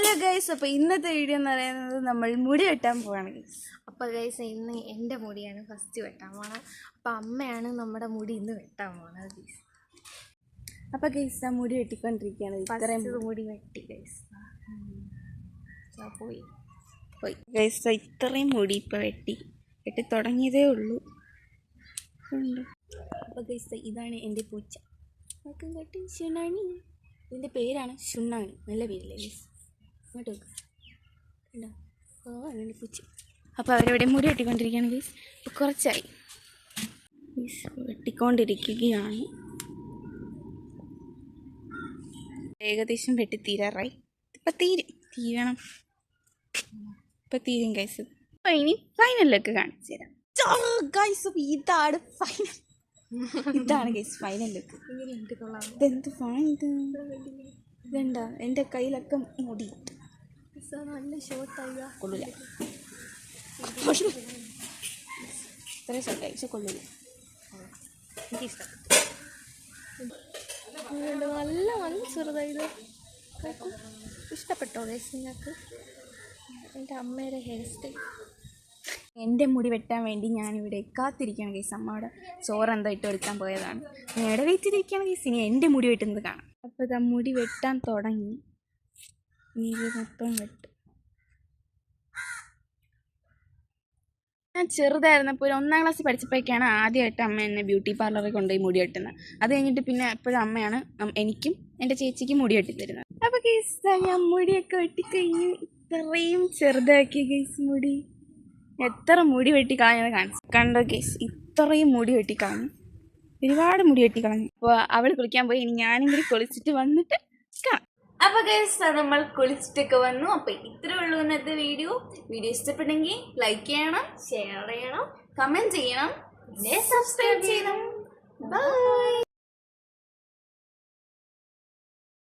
Hello guys, അപ്പോൾ ഇന്നത്തെ video എന്ന് പറയുന്നത് നമ്മൾ മുടി വെട്ടാൻ പോവാണ് ഗൈസ്. അപ്പോൾ ഗൈസ് ഇന്ന് എൻ്റെ മുടിയാണ് ഫസ്റ്റ് വെട്ടാൻ പോകണം. അപ്പോൾ അമ്മയാണ് നമ്മുടെ മുടി ഇന്ന് വെട്ടാൻ പോകുന്നത് ഗൈസ്. അപ്പോൾ ഗൈസ് ആ മുടി വെട്ടിക്കൊണ്ടിരിക്കുകയാണ്. ഇത്രയും മുടി വെട്ടി ഗൈസ് പോയി ഗൈസ്. ഇത്രയും മുടി ഇപ്പോൾ വെട്ടി തുടങ്ങിയതേ ഉള്ളൂ. അപ്പോൾ ഗൈസ് ഇതാണ് എൻ്റെ പൂച്ച. കേട്ട് ഷുണ്ണാണി. ഇതിൻ്റെ പേരാണ് ഷുണ്ണാണി. നല്ല പേരില്ലേ ഗൈസ്? ഇങ്ങോട്ട് വെക്കുക. ഉണ്ടോ? ഓ അതിൻ്റെ പൂച്ച. അപ്പോൾ അവരവിടെ മുടി വെട്ടിക്കൊണ്ടിരിക്കുകയാണ് ഗൈസ്. ഇപ്പോൾ കുറച്ചായി ഗൈസ് വെട്ടിക്കൊണ്ടിരിക്കുകയാണ്. ഏകദേശം വെട്ടി തീരാറായി. ഇപ്പം തീരണം. ഇപ്പം തീരും ഗൈസ്. അപ്പോൾ ഇനി ഫൈനലൊക്കെ കാണിച്ചു തരാം ഗൈസ്. അപ്പോൾ ഇതാണ് ഫൈനൽ. ഇതാണ് ഗൈസ് ഫൈനൽ ലുക്ക്. ഇതെന്ത് ഫൈൻ ഇത്? ഇതെന്താ എൻ്റെ കയ്യിലൊക്കെ മുടി നല്ല ഷോർട്ടായി കൊള്ളില്ല. ഇത്ര ഷോർട്ടായി പക്ഷെ കൊള്ളില്ല. എനിക്കിഷ്ടം. നല്ല നല്ല ചെറുതായത് ഇഷ്ടപ്പെട്ടോ ഗൈസ് നിങ്ങൾക്ക്? എൻ്റെ അമ്മയുടെ ഹെയർ സ്റ്റൈൽ. എൻ്റെ മുടി വെട്ടാൻ വേണ്ടി ഞാനിവിടെ കാത്തിരിക്കുകയാണ് ഗൈസ്. അമ്മയുടെ ചോറ് എന്തോ ഇട്ട് എടുക്കാൻ പോയതാണ്. ഞാൻ ഇവിടെ വെച്ചിരിക്കുകയാണ് ഗൈസ്. ഇനി എൻ്റെ മുടി വെട്ടുന്നത് കാണാം. അപ്പോൾ ഇതാ മുടി വെട്ടാൻ തുടങ്ങി. ഇനി ഇത് മൊത്തം വെട്ടും. ഞാൻ ചെറുതായിരുന്നപ്പോൾ ഒരു 1ാം ക്ലാസ്സിൽ പഠിച്ചപ്പോഴേക്കാണ് ആദ്യമായിട്ട് അമ്മ എന്നെ ബ്യൂട്ടി പാർലറിൽ കൊണ്ടുപോയി മുടി വെട്ടുന്നത്. അത് കഴിഞ്ഞിട്ട് പിന്നെ എപ്പോഴും അമ്മയാണ് എനിക്കും എൻ്റെ ചേച്ചിക്കും മുടി വെട്ടി തരുന്നത്. അപ്പോൾ ഗൈസ് ഞാൻ മുടിയൊക്കെ വെട്ടിക്കഴിഞ്ഞ് ഇത്രയും ചെറുതാക്കി ഗൈസ്. മുടി എത്ര മുടി വെട്ടിക്കളഞ്ഞത് കാണിച്ചു കണ്ടോ ഗൈസ്? ഇത്രയും മുടി വെട്ടിക്കളഞ്ഞു. ഒരുപാട് മുടി വെട്ടിക്കളഞ്ഞു. അപ്പോൾ അവൾ കുളിക്കാൻ പോയി. ഇനി ഞാനും കൂടി കുളിച്ചിട്ട് വന്നിട്ട് കാണാം. അപ്പോൾ ഗൈസ് നമ്മൾ കുളിച്ചിട്ടൊക്കെ വന്നു. അപ്പോൾ ഇത്രേ ഉള്ളൂ ഇന്നത്തെ വീഡിയോ. ഇഷ്ടപ്പെട്ടെങ്കിൽ ലൈക്ക് ചെയ്യണം, ഷെയർ ചെയ്യണം, കമൻറ്റ് ചെയ്യണം, സബ്സ്ക്രൈബ് ചെയ്യണം.